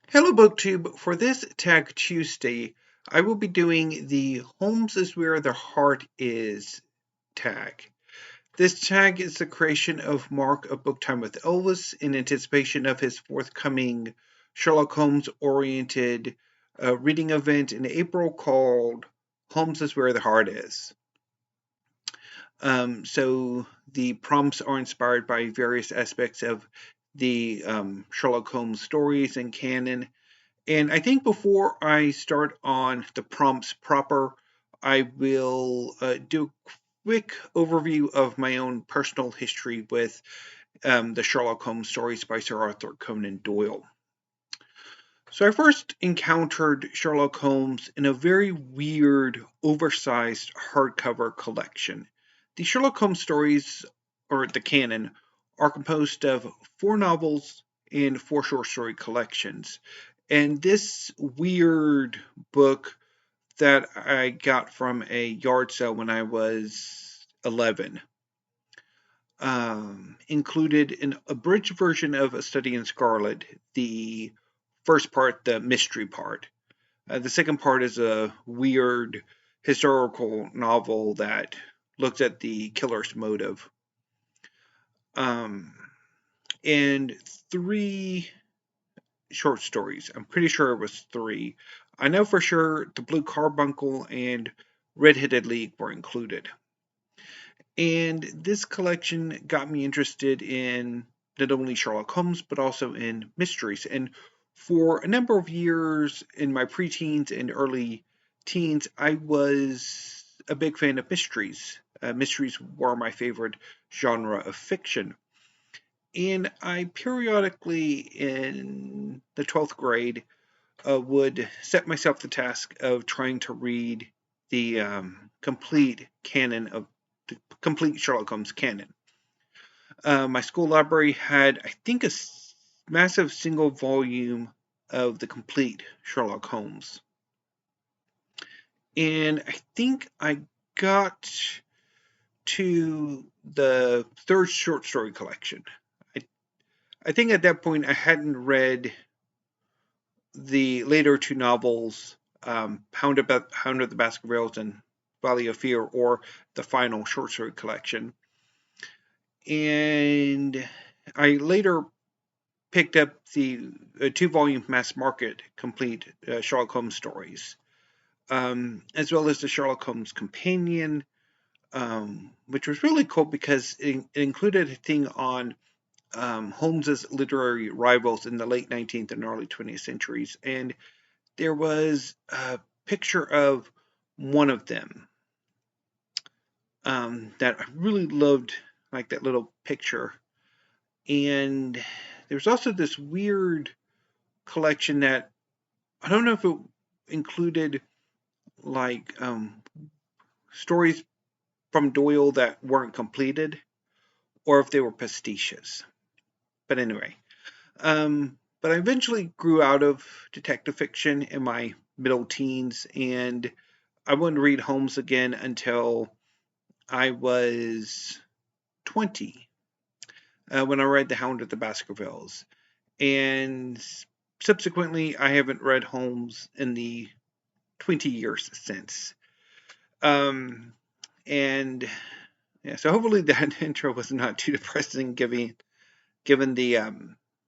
Hello BookTube. For this Tag Tuesday, I will be doing the Holmes is Where the Heart Is tag. This tag is the creation of Mark of Book Time with Elvis in anticipation of his forthcoming Sherlock Holmes oriented reading event in April called Holmes is Where the Heart Is. So the prompts are inspired by various aspects of the Sherlock Holmes stories and canon. And I think before I start on the prompts proper, I will do a quick overview of my own personal history with the Sherlock Holmes stories by Sir Arthur Conan Doyle. So I first encountered Sherlock Holmes in a very weird, oversized hardcover collection. The Sherlock Holmes stories, or the canon, are composed of 4 novels and 4 short story collections. And this weird book that I got from a yard sale when I was 11 included an abridged version of A Study in Scarlet, the first part, the mystery part. The second part is a weird historical novel that looks at the killer's motive. And 3 short stories. I'm pretty sure it was 3. I know for sure The Blue Carbuncle and Red-Headed League were included. And this collection got me interested in not only Sherlock Holmes, but also in mysteries. And for a number of years in my preteens and early teens, I was a big fan of mysteries. Mysteries were my favorite genre of fiction. And I periodically, in the 12th grade, would set myself the task of trying to read the complete canon of the complete Sherlock Holmes canon. My school library had, I think, a massive single volume of the complete Sherlock Holmes. And I think I got to the 3rd short story collection. I think at that point I hadn't read the later 2 novels, Hound of the Baskervilles and Valley of Fear, or the final short story collection. And I later picked up the 2-volume mass market complete Sherlock Holmes stories, as well as the Sherlock Holmes Companion, which was really cool because it included a thing on Holmes's literary rivals in the late 19th and early 20th centuries. And there was a picture of one of them that I really loved, like that little picture. And there's also this weird collection that I don't know if it included like stories from Doyle that weren't completed or if they were pastiches. But anyway, but I eventually grew out of detective fiction in my middle teens, and I wouldn't read Holmes again until I was 20, when I read The Hound of the Baskervilles. And subsequently, I haven't read Holmes in the 20 years since. And yeah, so hopefully that intro was not too depressing given the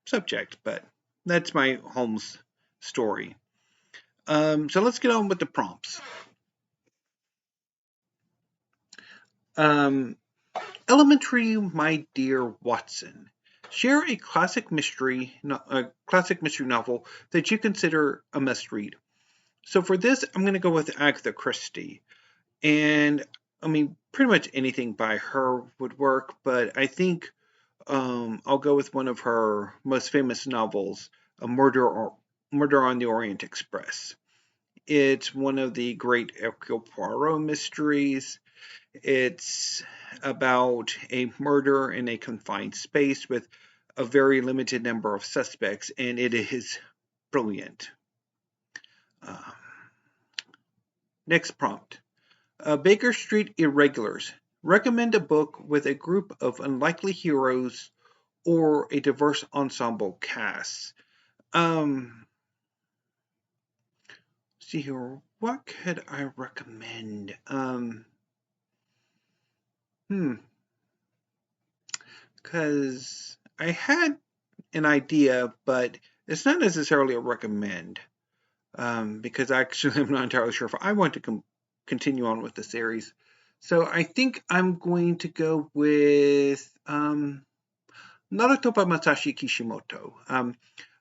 subject, but that's my Holmes story. So let's get on with the prompts. Elementary, my dear Watson. Share a classic mystery novel that you consider a must read. So for this, I'm going to go with Agatha Christie. And I mean, pretty much anything by her would work, but I think I'll go with one of her most famous novels, Murder on the Orient Express. It's one of the great Hercule Poirot mysteries. It's about a murder in a confined space with a very limited number of suspects, and it is brilliant. Next prompt. Baker Street Irregulars. Recommend a book with a group of unlikely heroes or a diverse ensemble cast. see here, what could I recommend? Because I had an idea, but it's not necessarily a recommend. Because actually I'm not entirely sure if I want to continue on with the series. So I think I'm going to go with Naruto by Masashi Kishimoto.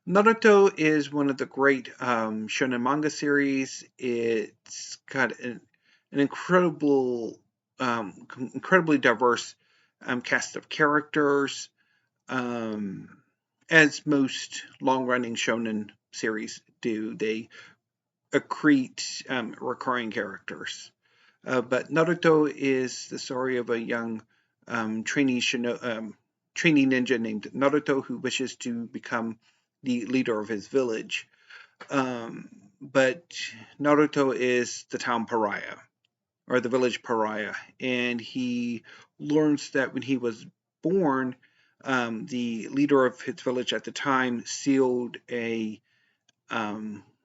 Naruto is one of the great shonen manga series. It's got an incredibly diverse cast of characters, as most long-running shonen series do. They accrete recurring characters. But Naruto is the story of a young trainee ninja named Naruto who wishes to become the leader of his village. But Naruto is the town pariah, or the village pariah, and he learns that when he was born, the leader of his village at the time sealed a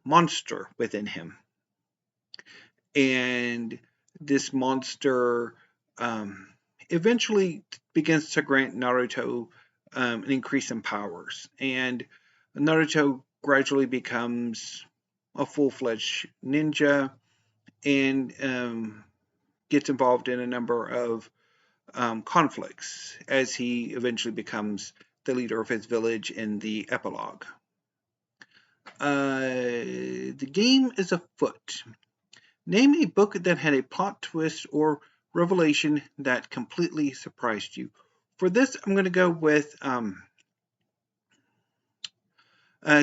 monster within him. And this monster eventually begins to grant Naruto an increase in powers. And Naruto gradually becomes a full-fledged ninja and gets involved in a number of conflicts as he eventually becomes the leader of his village in the epilogue. The game is Afoot. Name a book that had a plot twist or revelation that completely surprised you. For this, I'm going to go with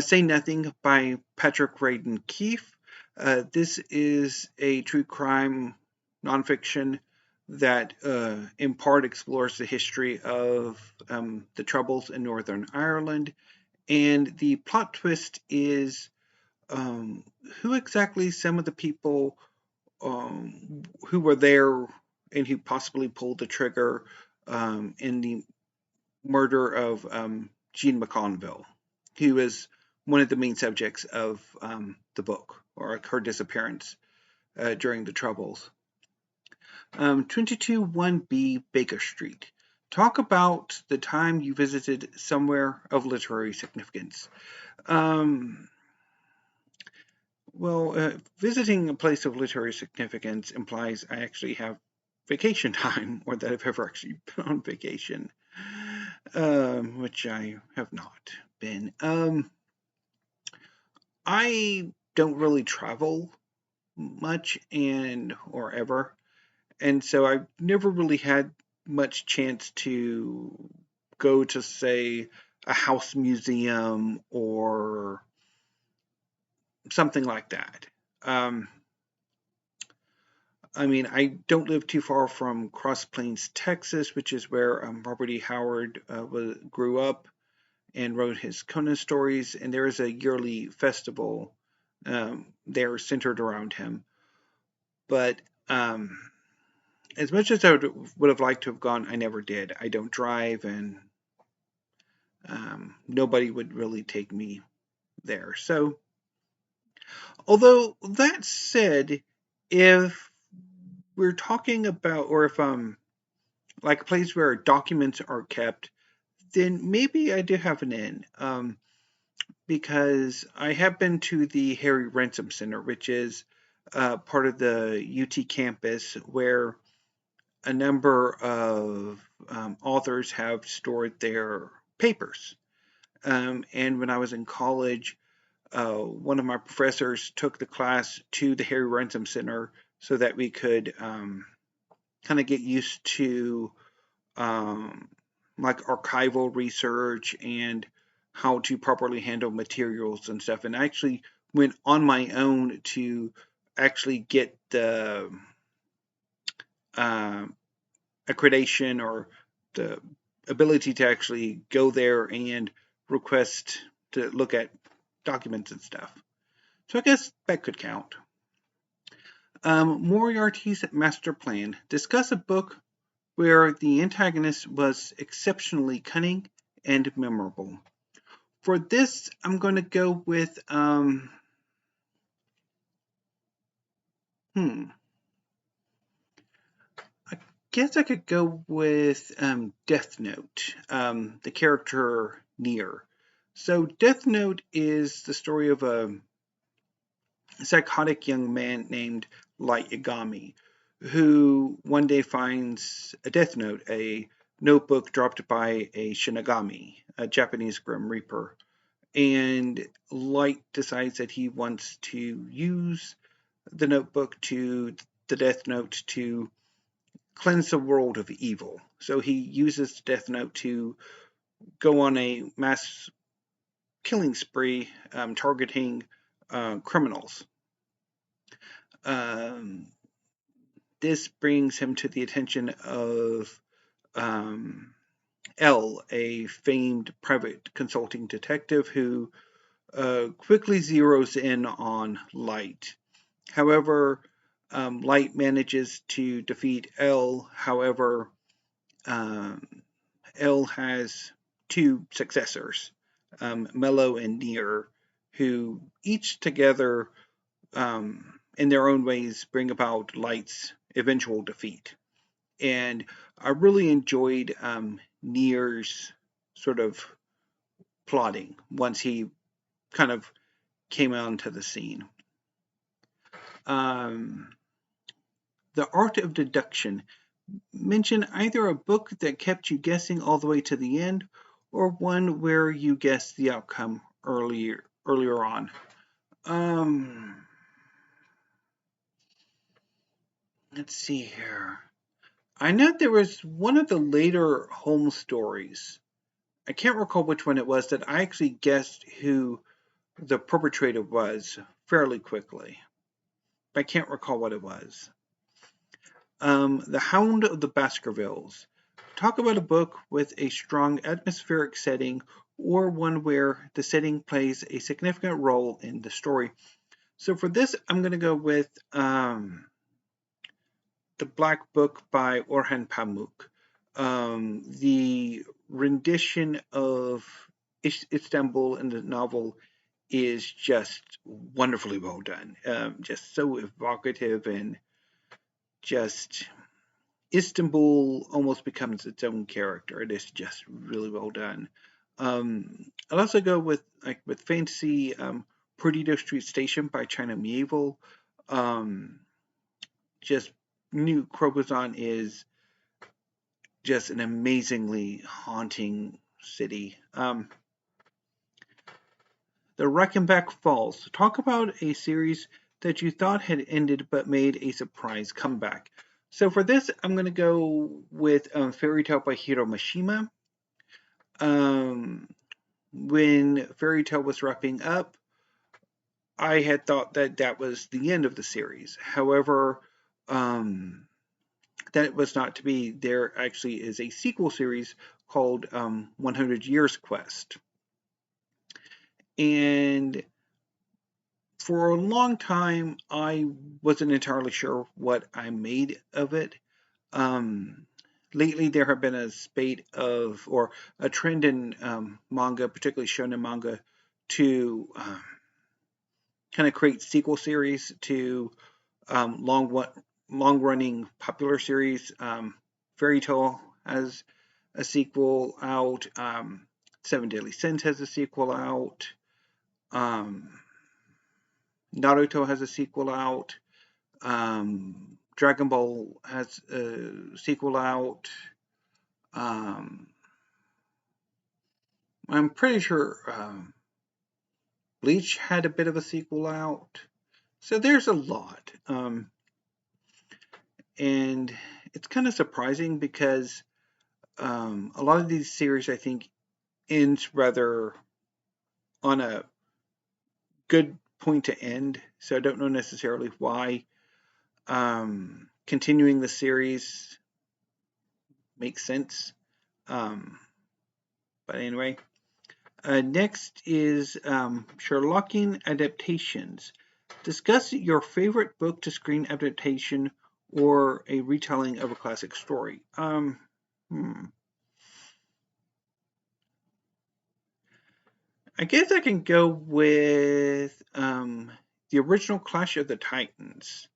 Say Nothing by Patrick Radden Keefe. This is a true crime nonfiction that in part explores the history of the Troubles in Northern Ireland. And the plot twist is who exactly some of the people who were there and who possibly pulled the trigger in the murder of Jean McConville, who is one of the main subjects of the book, or her disappearance during the Troubles. 221B Baker Street. Talk about the time you visited somewhere of literary significance. Visiting a place of literary significance implies I actually have vacation time, or that I've ever actually been on vacation, which I have not been. I don't really travel much or ever, and so I've never really had much chance to go to, say, a house museum or something like that. I don't live too far from Cross Plains, Texas, which is where Robert E. Howard grew up and wrote his Conan stories, and there is a yearly festival there centered around him. But as much as I would have liked to have gone, I never did. I don't drive, and nobody would really take me there. So, although that said, if we're talking about, or if like a place where documents are kept, then maybe I do have an in, because I have been to the Harry Ransom Center, which is part of the UT campus, where a number of authors have stored their papers. And when I was in college, one of my professors took the class to the Harry Ransom Center so that we could kind of get used to like archival research and how to properly handle materials and stuff. And I actually went on my own to actually get the accreditation, or the ability to actually go there and request to look at documents and stuff. So I guess that could count. Moriarty's Master Plan. Discuss a book where the antagonist was exceptionally cunning and memorable. For this, I'm going to go with Hmm. I guess I could go with Death Note, the character Nier. So Death Note is the story of a psychotic young man named Light Yagami, who one day finds a death note, a notebook dropped by a Shinigami, a Japanese Grim Reaper. And Light decides that he wants to use the notebook to the death note to cleanse the world of evil. So he uses the death note to go on a mass killing spree, targeting criminals. Um, this brings him to the attention of um, L, a famed private consulting detective who quickly zeroes in on Light. However, Light manages to defeat L. However, um, L has two successors, Mello and Nier, who each together, in their own ways, bring about Light's eventual defeat. And I really enjoyed Nier's sort of plotting once he kind of came onto the scene. Um, the Art of Deduction. Mention either a book that kept you guessing all the way to the end, or one where you guessed the outcome earlier on. Um, let's see here. I know there was one of the later Holmes stories. I can't recall which one it was that I actually guessed who the perpetrator was fairly quickly. I can't recall what it was. The Hound of the Baskervilles. Talk about a book with a strong atmospheric setting or one where the setting plays a significant role in the story. So for this, I'm going to go with The Black Book by Orhan Pamuk. The rendition of Istanbul in the novel is just wonderfully well done. Just so evocative and just Istanbul almost becomes its own character. It is just really well done. I'll also go with fantasy, Perdido Street Station by China Mieville. Um, just New Crobuzon is just an amazingly haunting city. The Reichenbach Falls. Talk about a series that you thought had ended but made a surprise comeback. So for this, I'm going to go with Fairy Tale by Hiro Mashima. Um, when Fairy Tale was wrapping up, I had thought that that was the end of the series. However, that was not to be. There actually is a sequel series called 100 Years Quest. And for a long time, I wasn't entirely sure what I made of it. Um, lately, there have been a spate of, or a trend in manga, particularly shonen manga, to kind of create sequel series to um, long long running popular series. Fairy Tale has a sequel out. Seven Deadly Sins has a sequel out. Um, Naruto has a sequel out. Dragon Ball has a sequel out. Um, I'm pretty sure Bleach had a bit of a sequel out. So there's a lot. And it's kind of surprising because a lot of these series, I think, ends rather on a good point to end. So I don't know necessarily why continuing the series makes sense. Um, but anyway, next is Sherlockian adaptations. Discuss your favorite book to screen adaptation or a retelling of a classic story. I guess I can go with the original Clash of the Titans.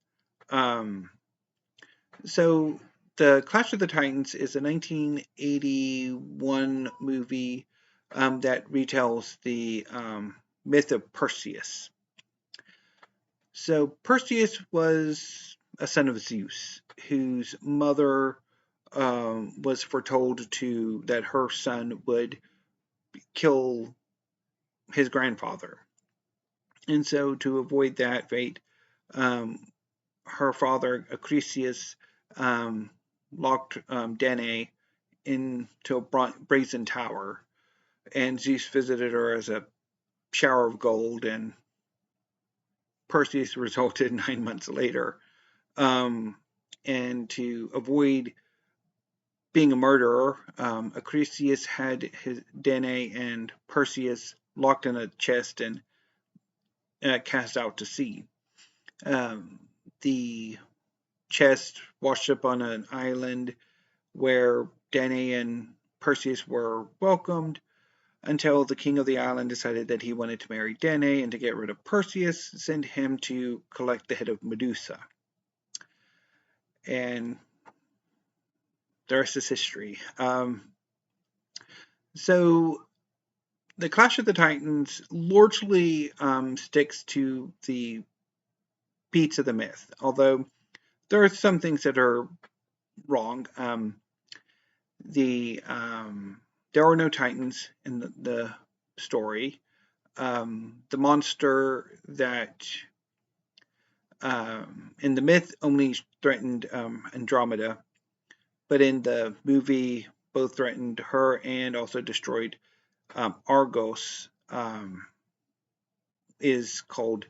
So the Clash of the Titans is a 1981 movie that retells the myth of Perseus. So Perseus was a son of Zeus, whose mother was foretold that her son would kill his grandfather. And so to avoid that fate, her father, Acrisius, locked Danae into a brazen tower, and Zeus visited her as a shower of gold, and Perseus resulted 9 months later. And to avoid being a murderer, Acrisius had Danae and Perseus locked in a chest and cast out to sea. The chest washed up on an island where Danae and Perseus were welcomed until the king of the island decided that he wanted to marry Danae, and to get rid of Perseus, sent him to collect the head of Medusa. And the rest is history. So the Clash of the Titans largely sticks to the beats of the myth, although there are some things that are wrong. There are no Titans in the story. The monster that in the myth only threatened Andromeda, but in the movie both threatened her and also destroyed Argos, is called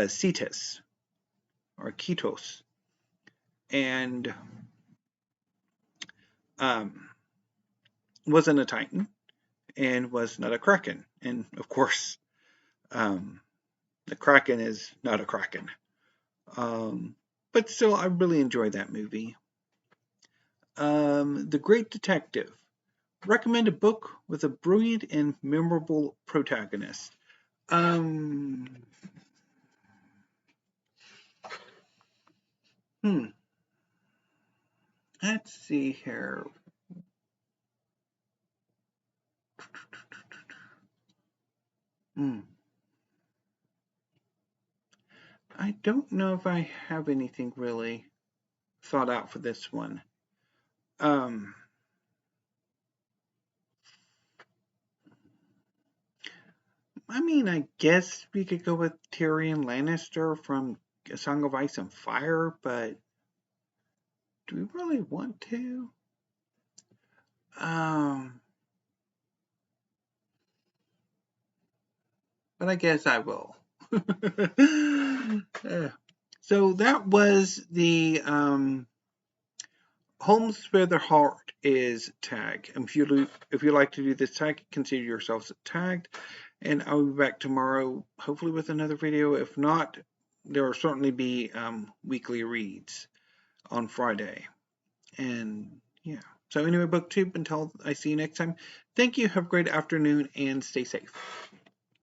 Cetus or Ketos, and wasn't a Titan and was not a Kraken. And of course, the Kraken is not a Kraken. But still, I really enjoyed that movie. The Great Detective. Recommend a book with a brilliant and memorable protagonist. Let's see here. I don't know if I have anything really thought out for this one. I mean, I guess we could go with Tyrion Lannister from A Song of Ice and Fire, but do we really want to? But I guess I will. So that was the Holmes Where the Heart is tag. If you like to do this tag, consider yourselves tagged. And I'll be back tomorrow, hopefully with another video. If not, there will certainly be weekly reads on Friday. And yeah. So anyway, BookTube, until I see you next time, thank you, have a great afternoon, and stay safe.